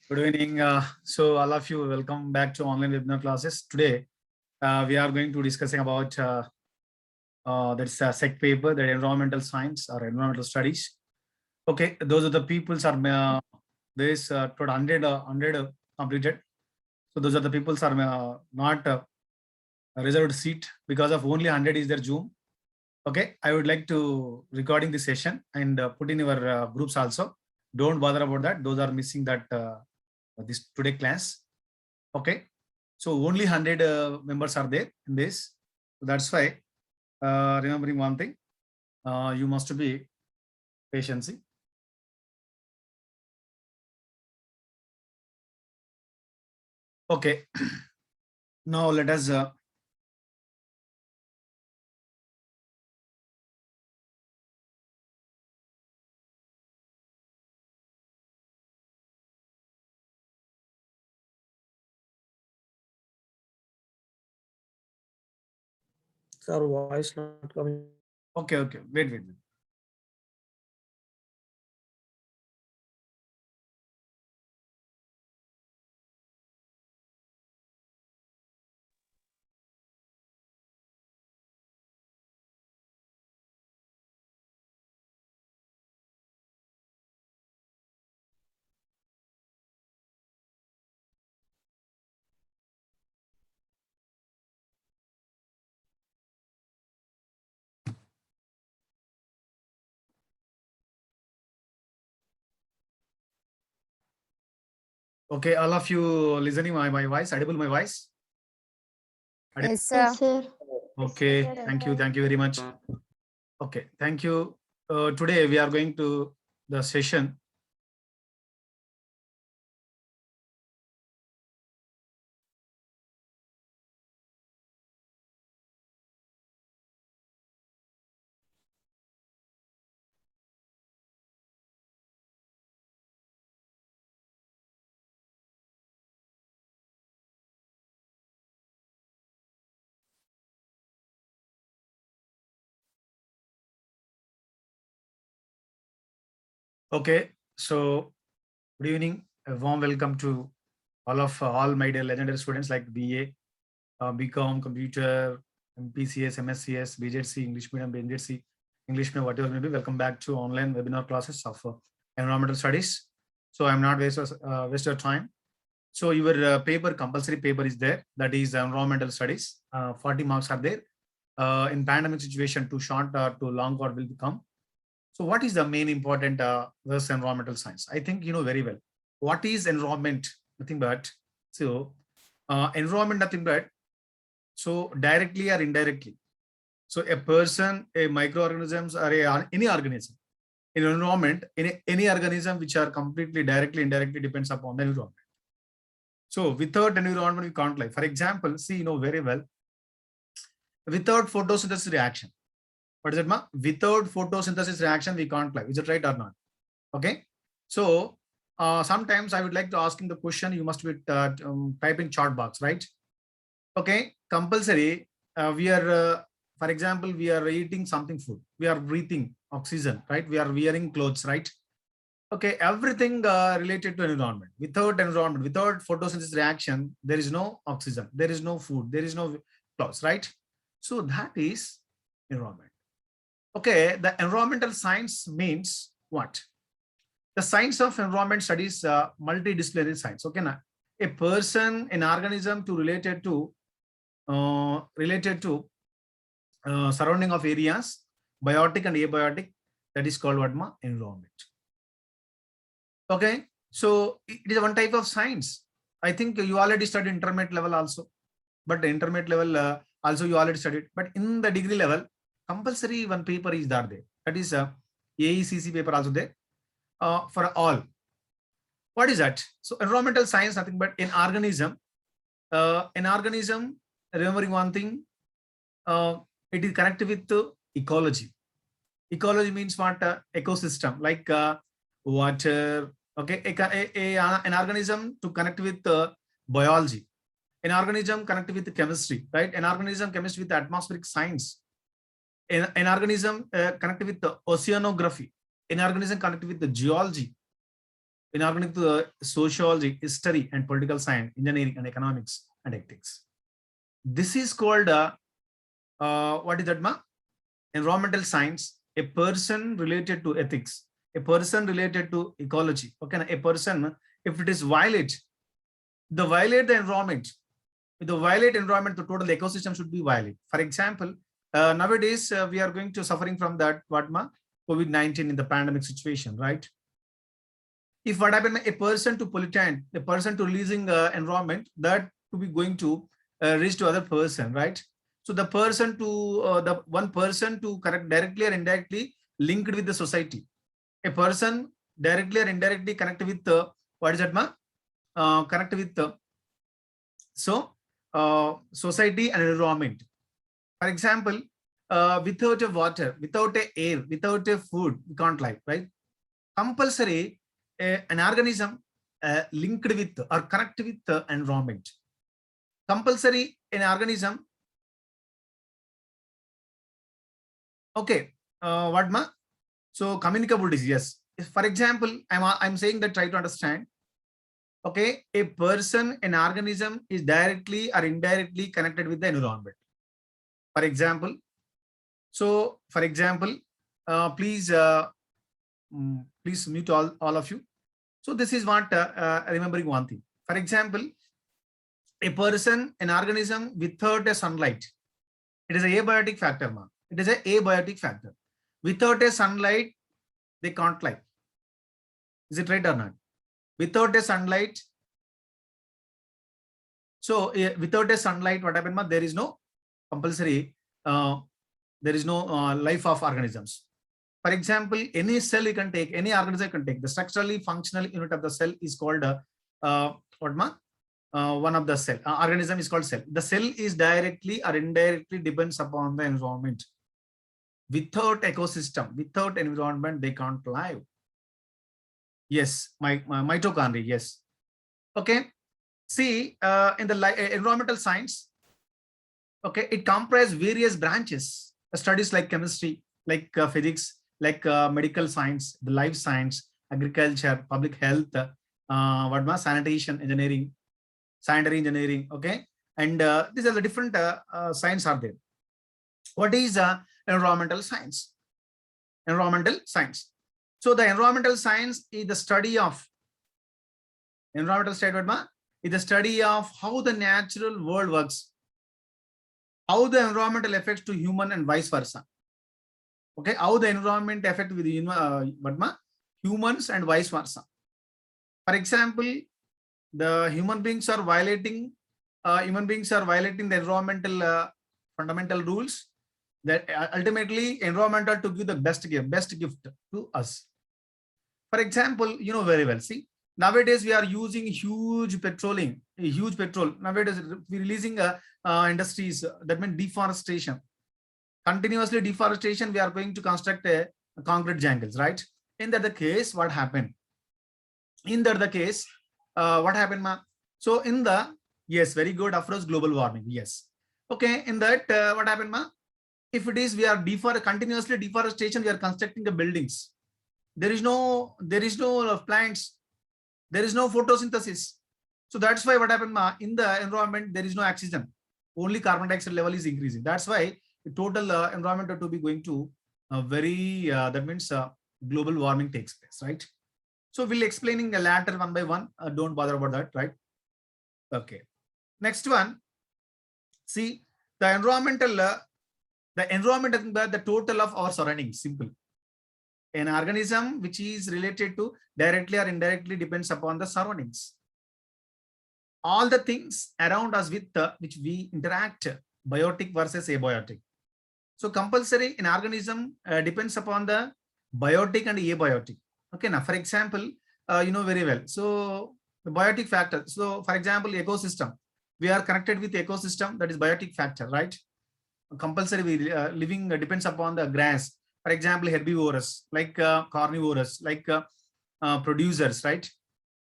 Good evening. So all of you, welcome back to online webinar classes. Today, we are going to discussing about that's a sec paper, the environmental science or environmental studies. Okay, those are the peoples are this to 100 completed. So those are the peoples are not reserved seat because of only 100 is their Zoom. Okay, I would like to recording the session and put in your groups also. Don't bother about that. Those are missing that this today class. Okay, so only 100 members are there in this. So that's why remembering one thing, you must be patient. Okay, now let us Sir, voice not coming. okay, wait. Okay, all of you listening my voice, audible my voice? Audible? Yes, sir. Yes, sir. Okay, thank you very much. Okay, thank you. Today we are going to the session. Okay, so good evening. A warm welcome to all my dear legendary students like BA, BCom, computer, MPCS, MSCS, BJC, English medium, BNJC, English medium, whatever may be. Welcome back to online webinar classes of environmental studies. So I'm not waste your time. So your paper, compulsory paper is there. That is environmental studies. 40 marks are there. In pandemic situation, too short or too long or will become. So what is the main important this environmental science? I think you know very well. What is environment? Nothing but, so environment nothing but, so directly or indirectly. So a person, a microorganisms or any organism, in environment, any organism which are completely directly, indirectly depends upon the environment. So without environment, we can't live. For example, see, you know very well, without photosynthesis reaction. What is it, ma? Without photosynthesis reaction, we can't live. Is it right or not? Okay. So sometimes I would like to ask him the question. You must be typing chat box, right? Okay. Compulsory. We are, for example, we are eating something food. We are breathing oxygen, right? We are wearing clothes, right? Okay. Everything related to environment. Without environment, without photosynthesis reaction, there is no oxygen. There is no food. There is no clothes, right? So that is environment. Okay. The environmental science means what? The science of environment studies multidisciplinary science. Okay, now a person, an organism to related to surrounding of areas, biotic and abiotic. That is called what, ma? Environment. Okay, so it is one type of science. I think you already studied intermediate level also, but the intermediate level also you already studied. But in the degree level, compulsory one paper is there. That is AECC paper also there for all. What is that? So environmental science, nothing but an organism. Remembering one thing, it is connected with ecology. Ecology means what? Ecosystem, like water. Okay, an organism to connect with biology. An organism connect with chemistry, right? An organism chemistry with atmospheric science. An organism connect with the oceanography. An organism connect with the geology. inorganic sociology, history and political science, engineering and economics and ethics. This is called what is that, ma? Environmental science. A person related to ethics, a person related to ecology. Okay, a person, if it is violate the environment, if the violate environment, the total ecosystem should be violate. For example, nowadays we are going to suffering from that what, ma? COVID-19 in the pandemic situation, right? If what happened, a person to pollutant, a person to releasing environment, that to be going to reach to other person, right? So the person to the one person to correct directly or indirectly linked with the society. A person directly or indirectly connect with what is that, ma? Connect with society and environment. For example, without a water, without a air, without a food, we can't live, right? Compulsory an organism linked with or connect with the environment. Compulsory an organism. Okay, what, ma? So communicable disease. Yes. If, for example, I'm saying that, try to understand. Okay, a person, an organism is directly or indirectly connected with the environment. For example, please please mute all of you. So this is what remembering one thing. For example, a person, an organism without a sunlight, it is a abiotic factor, ma. It is a abiotic factor. Without a sunlight, they can't live. Is it right or not? Without a sunlight, so without a sunlight, what happened, ma? There is no compulsory, there is no life of organisms. For example, any cell you can take, any organism you can take. The structurally functional unit of the cell is called what, ma? One of the cell organism is called cell. The cell is directly or indirectly depends upon the environment. Without ecosystem, without environment, they can't live. Yes, my mitochondria. Yes. Okay. See, in the environmental science, okay, it comprises various branches. Studies like chemistry, like physics, like medical science, the life science, agriculture, public health, sanitation engineering, sanitary engineering. Okay, and these are the different science are there. What is environmental science? Environmental science. So the environmental science is the study of environmental study. Is the study of how the natural world works, how the environmental affects to human and vice versa. Okay, how the environment affect with humans and vice versa. For example, the human beings are violating the environmental fundamental rules, that ultimately environmental to give the best gift to us. For example, you know very well, see, nowadays we are using huge petrol. Nowadays we're releasing industries, that means deforestation. Continuously deforestation, we are going to construct a concrete jungles, right? In that the case, what happened? In that the case, what happened, ma? So in the, yes, very good, Afro's global warming. Yes. Okay, in that what happened, ma? If it is we are continuously deforestation, we are constructing the buildings. There is no plants, there is no photosynthesis. So that's why what happened, ma? In the environment, there is no oxygen. Only carbon dioxide level is increasing. That's why the total environment to be going to very that means global warming takes place, right? So we'll explaining the latter one by one. Don't bother about that, right? Okay. Next one. See, the environmental is the total of our surroundings. Simple. An organism which is related to directly or indirectly depends upon the surroundings. All the things around us with which we interact, biotic versus abiotic. So compulsory an organism depends upon the biotic and abiotic. Okay, now for example, you know very well. So the biotic factor. So for example, ecosystem. We are connected with ecosystem, that is biotic factor, right? Compulsory living depends upon the grass. For example, herbivorous, like carnivorous, like producers, right?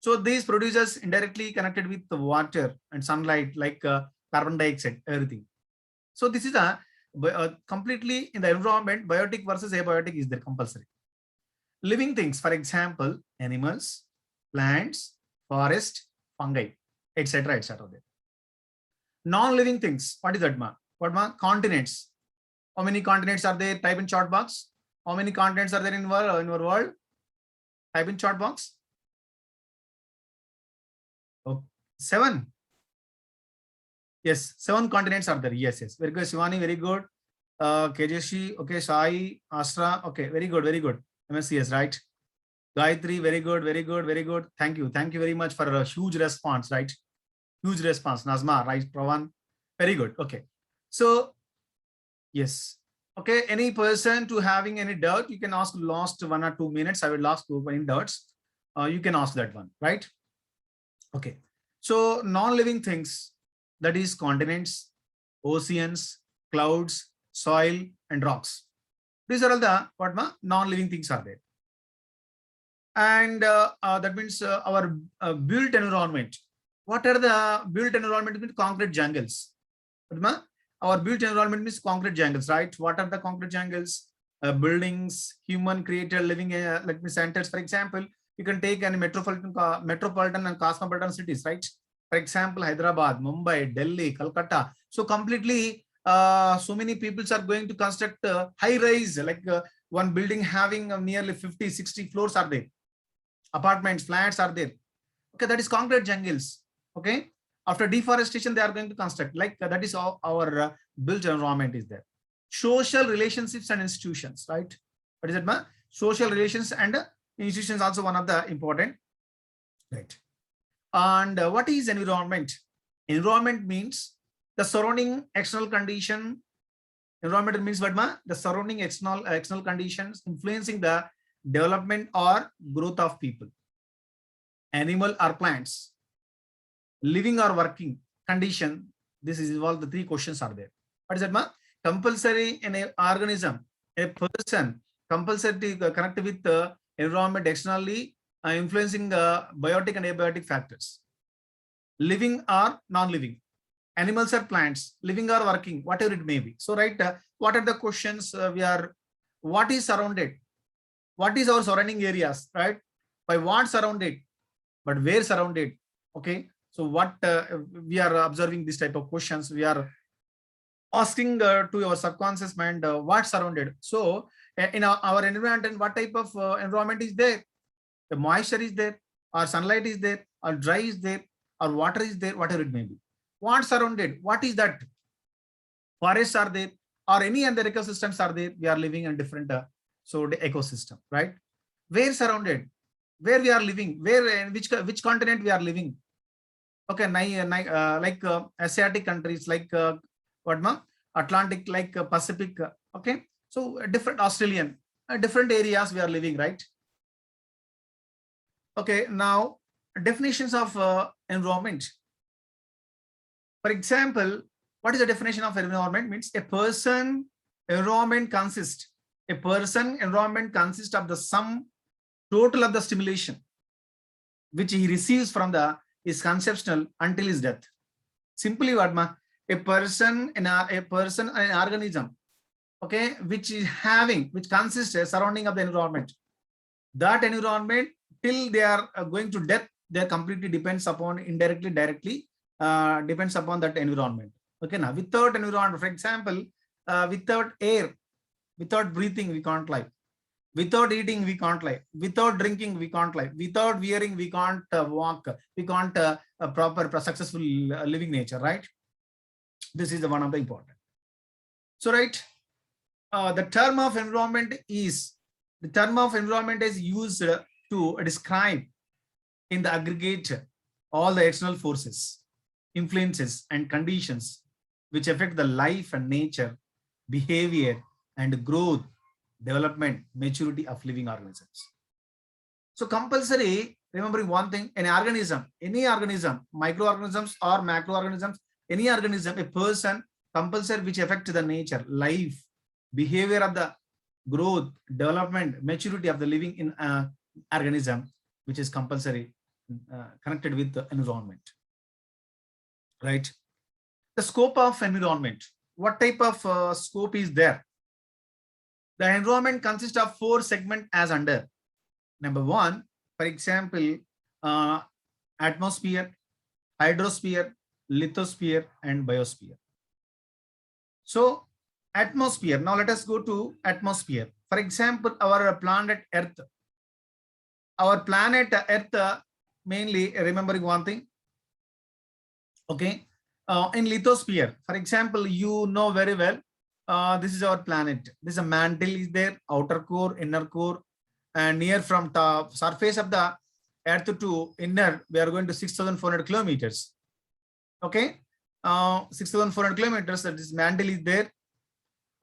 So these producers indirectly connected with the water and sunlight, like carbon dioxide, everything. So this is a completely in the environment, biotic versus abiotic is there compulsory. Living things, for example, animals, plants, forest, fungi, etc., etc. Non-living things. What is that, ma? What, ma? Continents. How many continents are there? Type in chat box. How many continents are there in your world? Type in chat box. Oh, 7. Yes, 7 continents are there. Yes, yes. Very good, Shivani. Very good. KJC. Okay, Sai, Astra. Okay, very good, very good. MSCS, right? Gayatri, very good, very good, very good. Thank you. Thank you very much for a huge response, right? Huge response. Nazma, right? Pravan. Very good. Okay. So, yes. Okay. Any person to having any doubt, you can ask last 1 or 2 minutes. I will ask you any doubts. You can ask that one, right? Okay. So, non-living things, that is continents, oceans, clouds, soil, and rocks. These are all the what non-living things are there. And that means our built environment. What are the built environment? Means concrete jungles. Our built environment means concrete jungles, right? What are the concrete jungles? Buildings, human created living let me centers. For example, you can take any metropolitan and cosmopolitan cities, right? For example, Hyderabad, Mumbai, Delhi, Calcutta. So completely, so many people are going to construct high rise, like one building having nearly 50, 60 floors are there. Apartments, flats are there. Okay, that is concrete jungles. Okay, after deforestation, they are going to construct, like that is our built environment is there. Social relationships and institutions, right? What is it, ma? Social relations and institutions also one of the important, right? And what is environment? Environment means the surrounding external condition. Environment means what, ma? The surrounding external conditions influencing the development or growth of people, animal or plants, living or working condition. This is all the 3 questions are there. What is that, ma? Compulsory in an organism, a person compulsory to connect with the environment externally, influencing the biotic and abiotic factors. Living or non-living, animals or plants, living or working, whatever it may be. So, right, what are the questions what is surrounded? What is our surrounding areas, right? By what surrounded, but where surrounded? Okay. So what we are observing this type of questions, we are asking to our subconscious mind what surrounded. So in our environment, and what type of environment is there? The moisture is there, or sunlight is there, or dry is there, or water is there, whatever it may be. What surrounded? What is that? Forests are there, or any other ecosystems are there. We are living in different so the ecosystem, right? Where surrounded? Where we are living? Where in which continent we are living? Okay, like Asiatic countries, like Atlantic, like Pacific. Okay, so different Australian, different areas we are living, right? Okay, now definitions of environment. For example, what is the definition of environment? Means a person environment consists. A person environment consists of the sum total of the stimulation which he receives from his conceptual until his death. Simply, what, ma? A person, an organism, okay, which consists a surrounding of the environment. That environment till they are going to death, they completely depends upon, indirectly, directly depends upon that environment. Okay, now without environment, for example, without air, without breathing, we can't live. Without eating, we can't live. Without drinking, we can't live. Without wearing, we can't walk. We can't proper, successful living nature, right? This is the one of the important. So, right, the term of environment is used to describe in the aggregate all the external forces, influences, and conditions which affect the life and nature, behavior, and growth, development, maturity of living organisms. So compulsory, remembering one thing, an organism, any organism, microorganisms or macroorganisms, any organism, a person, compulsory which affect the nature, life, behavior of the growth, development, maturity of the living in organism, which is compulsory connected with the environment, right? The scope of environment. What type of scope is there? The environment consists of 4 segments as under. Number 1, for example, atmosphere, hydrosphere, lithosphere, and biosphere. So atmosphere, now let us go to atmosphere. For example, our planet Earth. Our planet Earth, mainly remembering one thing, okay, in lithosphere, for example, you know very well, this is our planet. This is a mantle is there, outer core, inner core, and near from the surface of the Earth to inner, we are going to 6,400 kilometers. Okay, 6,400 kilometers. That is mantle is there.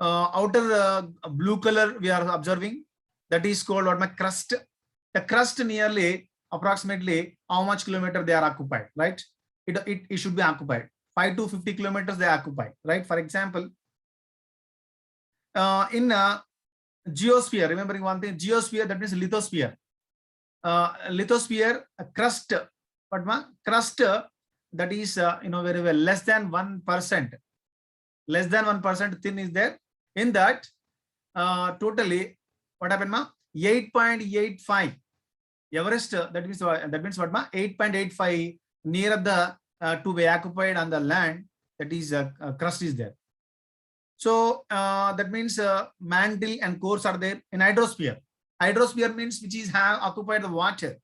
Outer blue color we are observing. That is called what my crust. The crust nearly approximately how much kilometer they are occupied, right? It should be occupied 5 to 50 kilometers they occupy, right? For example, in geosphere, remembering one thing, geosphere, that means lithosphere. Lithosphere crust, what ma crust, that is very well less than 1%, less than 1% thin is there. In that, totally what happened ma 8.85 Everest, that means what ma 8.85 near the to be occupied on the land, that is crust is there. So that means mantle and cores are there. In hydrosphere, hydrosphere means which is have occupied the water,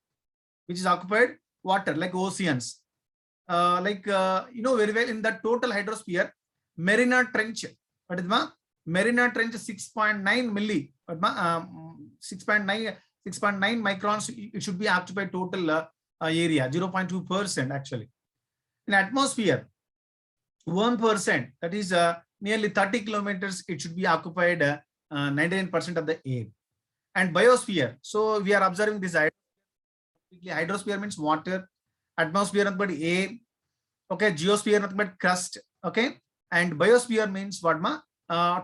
which is occupied water like oceans, like very well. In the total hydrosphere, Mariana Trench, what is ma Mariana Trench 6.9 milli, 6.9 microns, it should be occupied total area, 0.2% actually. In atmosphere, 1%, that is nearly 30 kilometers, it should be occupied 99% of the air. And biosphere, so we are observing this hydrosphere means water, atmosphere nothing but air, okay, geosphere nothing but crust, okay, and biosphere means what ma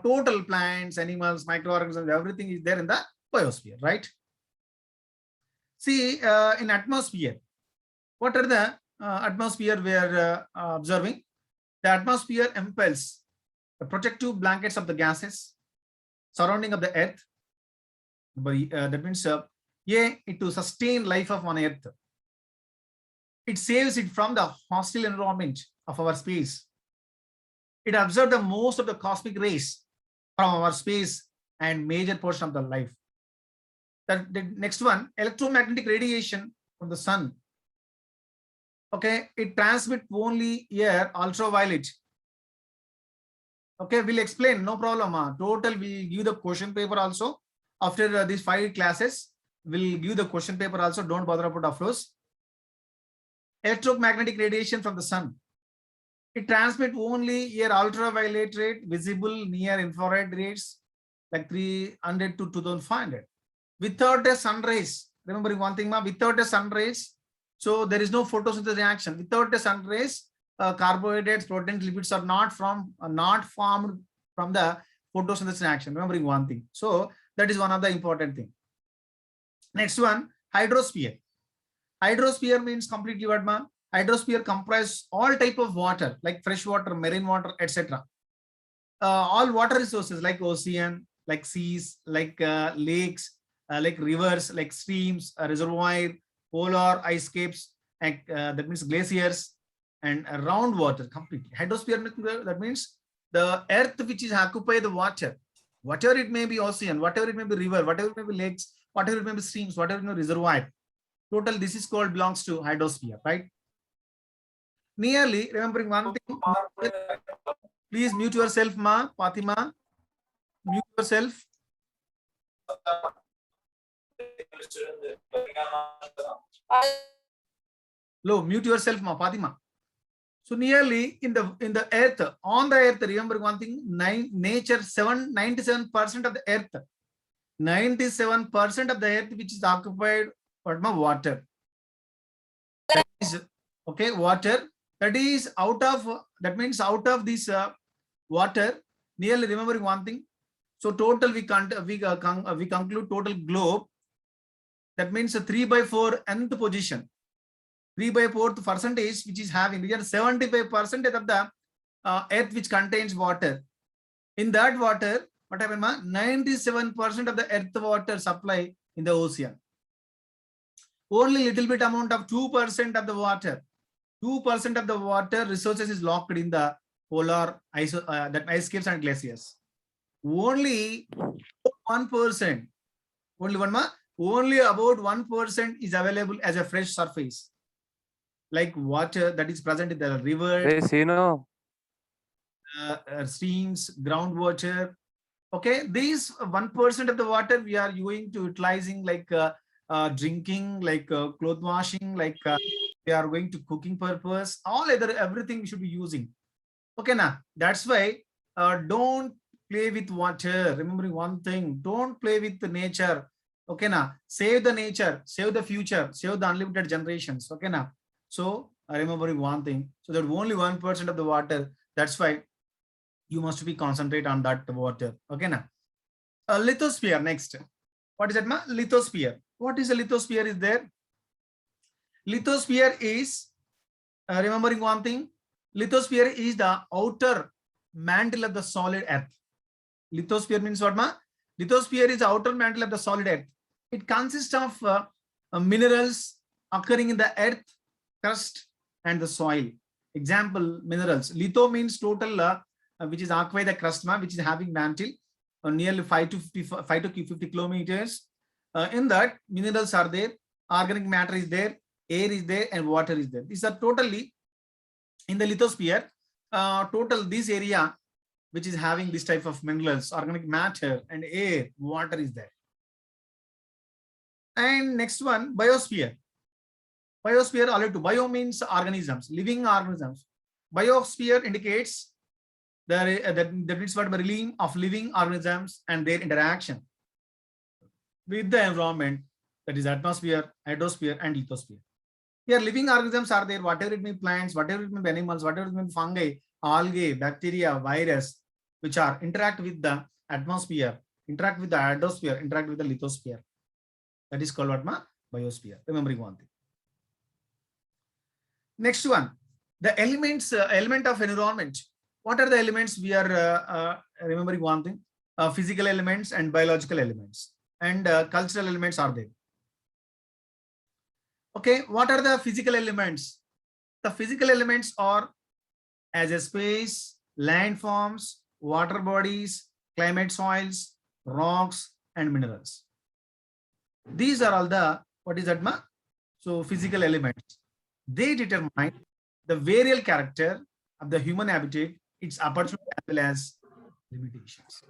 total plants, animals, microorganisms, everything is there in the biosphere, right? See, in atmosphere, what are the atmosphere we are observing? The atmosphere impels the protective blankets of the gases surrounding of the earth. That means it to sustain life of on earth. It saves it from the hostile environment of our space. It absorbs the most of the cosmic rays from our space and major portion of the life. The next one, electromagnetic radiation from the sun. Okay, it transmits only air, ultraviolet. Okay, we'll explain, no problem. Total, we'll give the question paper also. After these 5 classes, we'll give the question paper also. Don't bother about offloads. Electromagnetic radiation from the sun. It transmits only air, ultraviolet rate, visible near infrared rays, like 300 to 2500. Without a sun rays, remembering one thing, without a sun rays, so there is no photosynthesis reaction. Without the sun rays, carbohydrates, proteins, lipids are not formed from the photosynthesis reaction. Remembering one thing. So that is one of the important thing. Next one, hydrosphere. Hydrosphere means completely what ma? Hydrosphere comprises all type of water like fresh water, marine water, etc. All water resources like ocean, like seas, like lakes, like rivers, like streams, reservoir, polar ice caps, and that means glaciers, and around water completely. Hydrosphere, that means the earth which is occupied the water, whatever it may be ocean, whatever it may be river, whatever it may be lakes, whatever it may be streams, whatever it may be reservoir. Total, this is called belongs to hydrosphere, right? Nearly, remembering one thing, please mute yourself, ma, Fatima, mute yourself. Low, mute yourself, ma, Fatima. So nearly in the earth, on the earth, remember one thing, nature 97% of the earth, 97% of the earth which is occupied by water. That is, okay, water. That is out of, that means out of this water, nearly remembering one thing. So total we conclude total globe. That means a 3/4 nth position. 3/4 percentage which is having 75% of the earth which contains water. In that water, what happened ma? 97% of the earth water supply in the ocean. only little bit amount of 2% of the water. 2% of the water resources is locked in the polar ice, that ice caps and glaciers. Only 1%, only about 1% is available as a fresh surface, like water that is present in the rivers, streams, groundwater. Okay, these 1% of the water we are going to utilizing like drinking, like cloth washing, like we are going to cooking purpose, all other everything we should be using. Okay, now that's why don't play with water. Remembering one thing, don't play with the nature. Okay, now save the nature, save the future, save the unlimited generations. Okay, now so remembering one thing, so that only 1% of the water. That's why you must be concentrate on that water. Okay, now lithosphere next. What is that, ma? Lithosphere. What is a lithosphere? Is there? Lithosphere is remembering one thing. Lithosphere is the outer mantle of the solid earth. Lithosphere means what, ma? Lithosphere is the outer mantle of the solid earth. It consists of minerals occurring in the earth, crust, and the soil. Example, minerals. Litho means total, which is aqua the crust, which is having mantle nearly 5 to 50 kilometers. In that, minerals are there, organic matter is there, air is there, and water is there. These are totally in the lithosphere. Total this area, which is having this type of minerals, organic matter, and air, water is there. And next one, biosphere. Biosphere, already to bio means organisms, living organisms. Biosphere indicates that means what, realm of living organisms and their interaction with the environment, that is atmosphere, hydrosphere, and lithosphere. Here, living organisms are there, whatever it may plants, whatever it may animals, whatever it may fungi, algae, bacteria, virus, which are interact with the atmosphere, interact with the hydrosphere, interact with the lithosphere. That is called what, ma? Biosphere. Remembering one thing. Next one, the elements, element of environment. What are the elements? We are remembering one thing, physical elements and biological elements, and cultural elements are there. Okay, what are the physical elements? The physical elements are as a space, landforms, water bodies, climate soils, rocks, and minerals. These are all the, what is that, ma? So physical elements. They determine the variable character of the human habitat, its opportunity as well as limitations.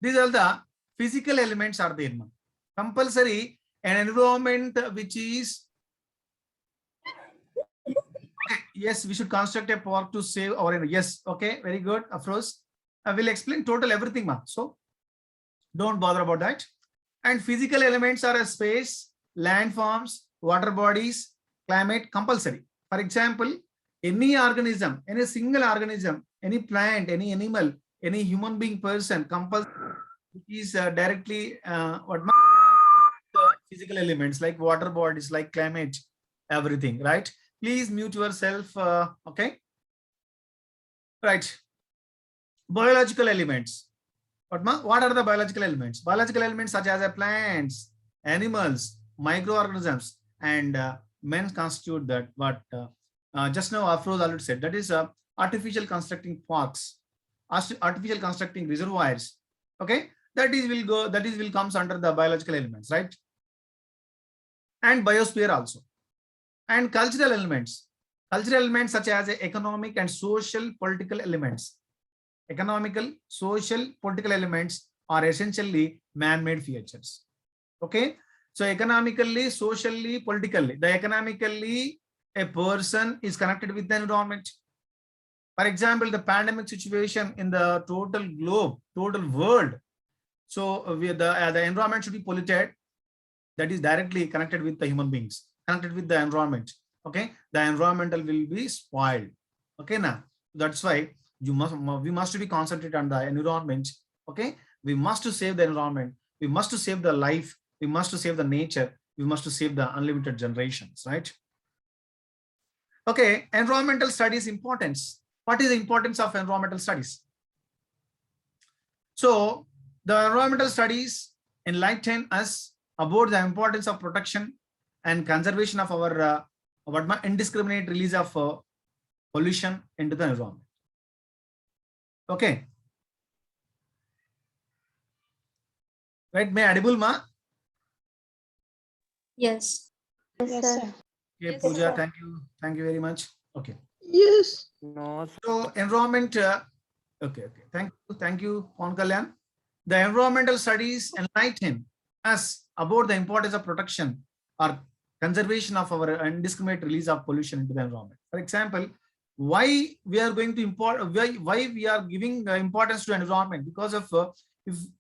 These are the physical elements are there. Compulsory an environment which is, yes, we should construct a park to save our environment. Yes, okay, very good. Afros, I will explain total everything, ma. So don't bother about that. And physical elements are a space, landforms, water bodies, climate, compulsory. For example, any organism, any single organism, any plant, any animal, any human being, person, compulsory is directly what the physical elements like water bodies, like climate, everything, right? Please mute yourself. Okay, right. Biological elements. What are the biological elements? Biological elements such as plants, animals, microorganisms, and men constitute that. What just now Afroz already said, that is artificial constructing parks, artificial constructing reservoirs. Okay, that is will go. That is will comes under the biological elements, right? And biosphere also. And cultural elements. Cultural elements such as economic and social political elements. Economical, social, political elements are essentially man-made features. Okay, so economically, socially, politically, the economically a person is connected with the environment. For example, the pandemic situation in the total globe, total world. So the environment should be polluted. That is directly connected with the human beings, connected with the environment. Okay, the environmental will be spoiled. Okay, now that's why we must be concentrated on the environment. Okay, we must to save the environment, we must to save the life, we must to save the nature, we must to save the unlimited generations, right? Okay, environmental studies importance. What is the importance of environmental studies? So the environmental studies enlighten us about the importance of protection and conservation of our indiscriminate release of pollution into the environment. Okay. Right, may audible ma? Yes. Yes, sir. Okay, Yes, Pooja, sir. thank you very much. Okay. Yes. No, So environment, okay, thank you, Pawan Kalyan. The environmental studies enlighten us about the importance of protection or conservation of our indiscriminate release of pollution into the environment. For example, why we are going to why we are giving importance to environment? Because of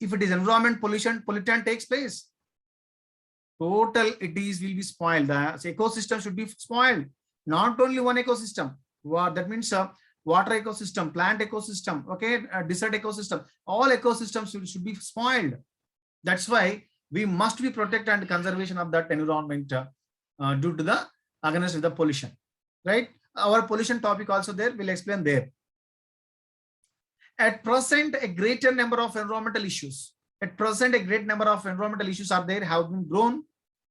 if it is environment pollutant takes place, total will be spoiled. The ecosystem should be spoiled. Not only one ecosystem. That means water ecosystem, plant ecosystem, okay, desert ecosystem. All ecosystems should be spoiled. That's why we must be protect and conservation of that environment due to the against the pollution. Right? Our pollution topic also there. We'll explain there. At present, a greater number of environmental issues. At present, a great number of environmental issues are there, have been grown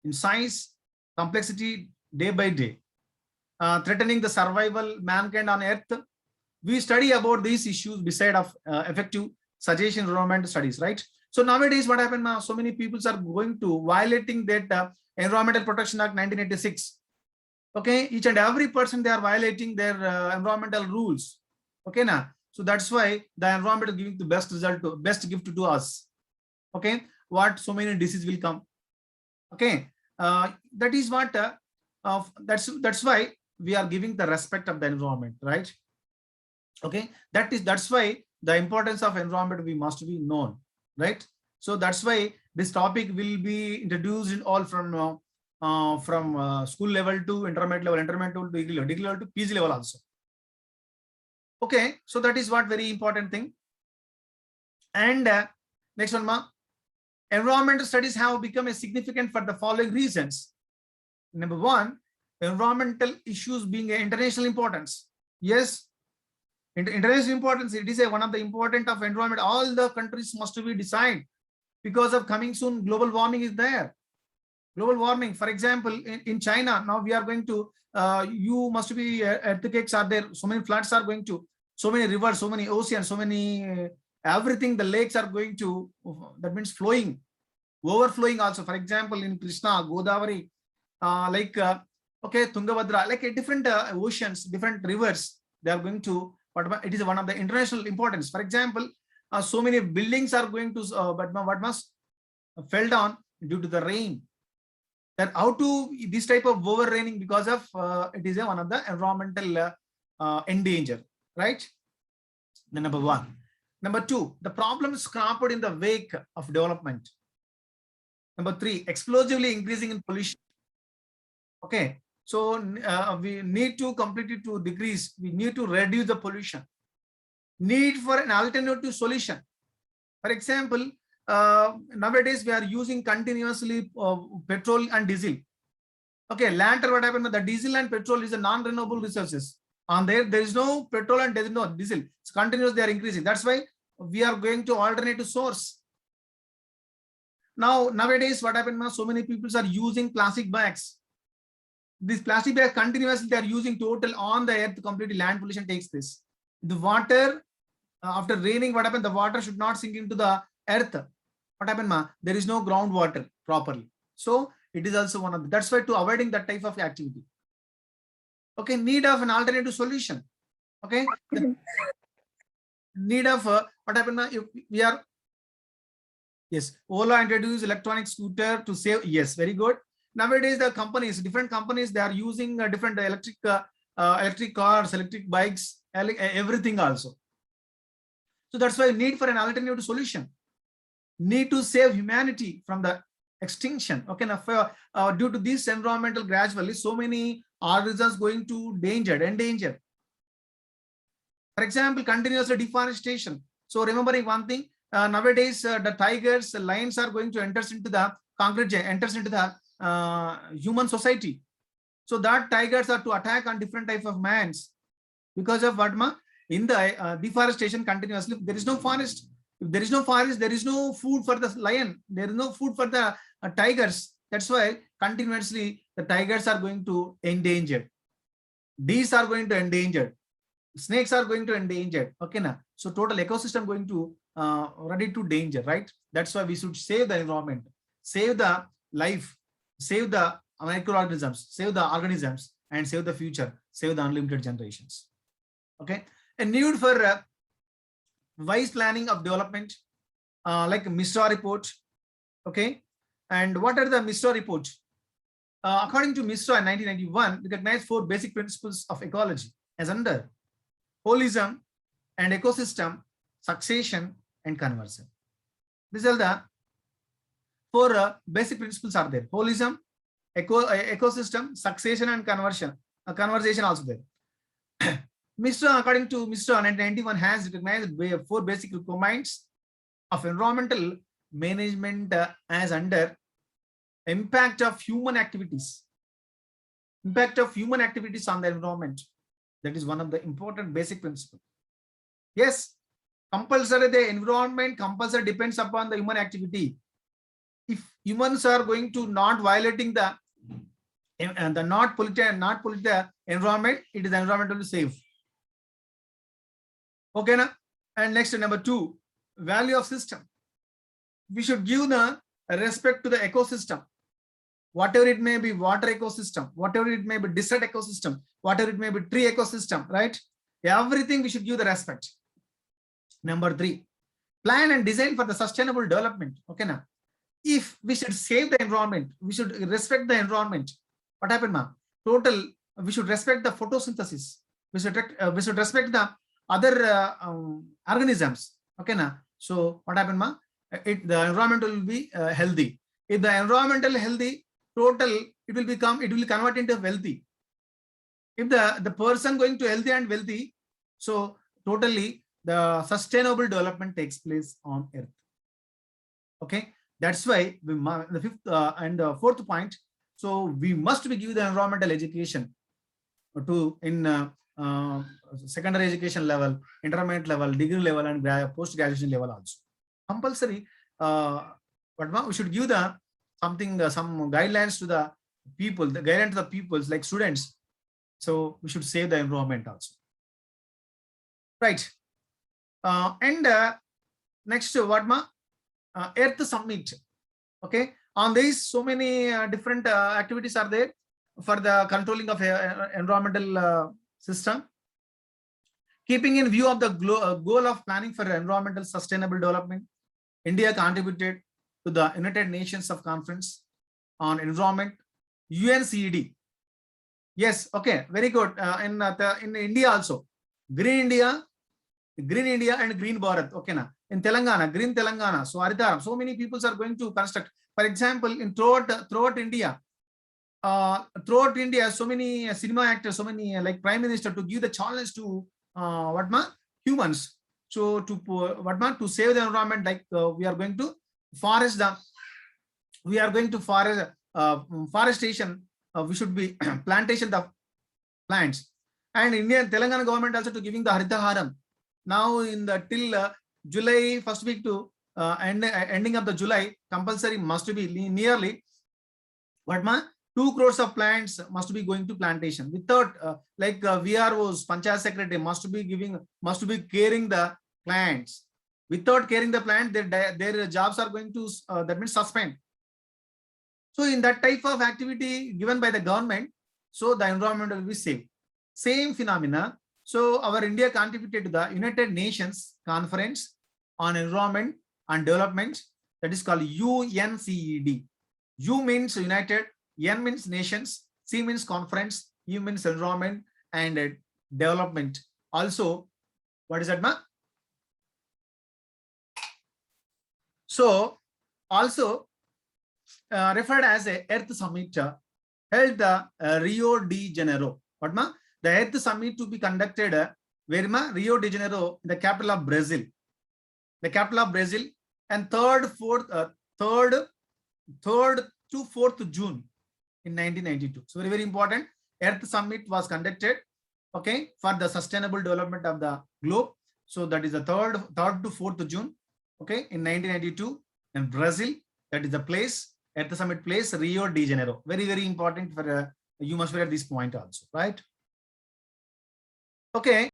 in size, complexity day by day, threatening the survival mankind on Earth. We study about these issues beside of effective suggestion environmental studies, right? So nowadays, what happened now? So many people are going to violating that Environmental Protection Act 1986. Okay, each and every person they are violating their environmental rules. Okay, now. So that's why the environment is giving the best result, to best gift to us. Okay, what so many diseases will come. Okay, that is what that's why we are giving the respect of the environment, right? Okay, that's why the importance of environment we must be known, right? So that's why this topic will be introduced in all from school level to intermediate level to degree level to PG level also. Okay, so that is what very important thing. And next one, ma. Environmental studies have become a significant for the following reasons. Number one, environmental issues being an international importance. Yes, international importance. It is one of the important of environment. All the countries must be decided because of coming soon. Global warming is there. Global warming, for example, in China, now we are going to, you must be earthquakes are there. So many floods are going to, so many rivers, so many oceans, so many, everything, the lakes are going to, that means flowing, overflowing also. For example, in Krishna, Godavari, okay, Tungabhadra, like different oceans, different rivers, they are going to, but it is one of the international importance. For example, so many buildings are going to, but what must fell down due to the rain. That how to this type of over raining because of it is one of the environmental endanger, right? The number one. Number two, the problems cropped in the wake of development. Number three, explosively increasing in pollution. Okay, so we need to completely to decrease. We need to reduce the pollution. Need for an alternative solution. For example, nowadays we are using continuously petrol and diesel. Okay, later what happened? The diesel and petrol is a non-renewable resources. On there is no petrol and there is no diesel. It's continuous. They are increasing. That's why we are going to alternative source. Now nowadays what happened? So many people are using plastic bags. These plastic bags continuously they are using total on the earth. Completely land pollution takes place. The water after raining, what happened? The water should not sink into the earth. What happened, ma? There is no groundwater properly. So it is also one of the, that's why to avoiding that type of activity. Okay, need of an alternative solution. Okay, need of what happened, ma? If we are, yes, Ola introduced electronic scooter to save. Yes, very good. Nowadays the companies, different companies, they are using different electric cars, electric bikes, everything also. So that's why need for an alternative solution. Need to save humanity from the extinction. Okay, now due to this environmental gradually, so many organisms going to endanger. For example, continuous deforestation. So remembering one thing, nowadays the tigers, the lions are going to enter into the concrete, enters into the human society. So that tigers are to attack on different type of mans because of what, ma? In the deforestation continuously, there is no forest. If there is no forest, there is no food for the lion. There is no food for the tigers. That's why continuously the tigers are going to endanger, deers are going to endanger, snakes are going to endanger. Okay, na? So total ecosystem going to ready to danger, right? That's why we should save the environment, save the life, save the microorganisms, save the organisms, and save the future, save the unlimited generations. Okay, a need for wise planning of development, like MISRA report. Okay, and what are the MISRA reports? According to MISRA in 1991, recognized 4 basic principles of ecology as under holism and ecosystem, succession and conversion. These are the 4 basic principles are there. Holism, ecosystem, succession and conversion. Conversation also there. MISRA, according to MISRA 1991, has recognized 4 basic requirements of environmental management as under impact of human activities. Impact of human activities on the environment. That is one of the important basic principles. Yes, compulsory the environment compulsory depends upon the human activity. If humans are going to not violating the not pollute the environment, it is environmentally safe. Okay, na? And next, number 2, value of system. We should give the respect to the ecosystem, whatever it may be, water ecosystem, whatever it may be, desert ecosystem, whatever it may be, tree ecosystem, right? Everything we should give the respect. Number 3, plan and design for the sustainable development. Okay, now, if we should save the environment, we should respect the environment. What happened, ma? Total, we should respect the photosynthesis. We should respect the other organisms. Okay, now, so what happened, ma? The environment will be healthy. If the environmental healthy, total it will convert into wealthy. If the person going to healthy and wealthy, so totally the sustainable development takes place on earth. Okay, that's why we, the 5th and 4th point, so we must be give the environmental education to in secondary education level, intermediate level, degree level, and post graduation level also compulsory. But we should give the something some guidelines to the people, the guideline to the peoples like students. So we should save the environment also, right? And next, Earth Summit. Okay, on this so many different activities are there for the controlling of environmental system. Keeping in view of the goal of planning for environmental sustainable development, India contributed to the United Nations of Conference on Environment, UNCED. Yes, okay, very good. In India also, Green India and Green Bharat. Okay, na. In Telangana, Green Telangana. So Haritharam, so many people are going to construct. For example, in throughout India, so many cinema actors, so many like Prime Minister to give the challenge to humans. So to save the environment, like we are going to forest forestation. We should be plantation the plants. And Indian Telangana government also to giving the Haritharam. Now in the till July first week to ending of the July, compulsory must be nearly 2 crores of plants must be going to plantation. Without VROs, Panchayat Secretary must be caring the plants. Without caring the plant, their jobs are going to that means suspend. So in that type of activity given by the government, so the environment will be safe. Same phenomena. So our India contributed to the United Nations Conference on Environment and Development, that is called UNCED. U means United, N means nations, C means conference, U means environment and development. Also, what is that, ma? So also referred as a Earth Summit held Rio de Janeiro. What, ma? The Earth Summit to be conducted where, ma? Rio de Janeiro, the capital of Brazil. The capital of Brazil, and 3rd to 4th June in 1992. So very, very important. Earth Summit was conducted, okay, for the sustainable development of the globe. So that is the 3rd to 4th June, okay, in 1992 in Brazil. That is the place. at the summit place, Rio de Janeiro. Very, very important for you must be at this point also, right? Okay.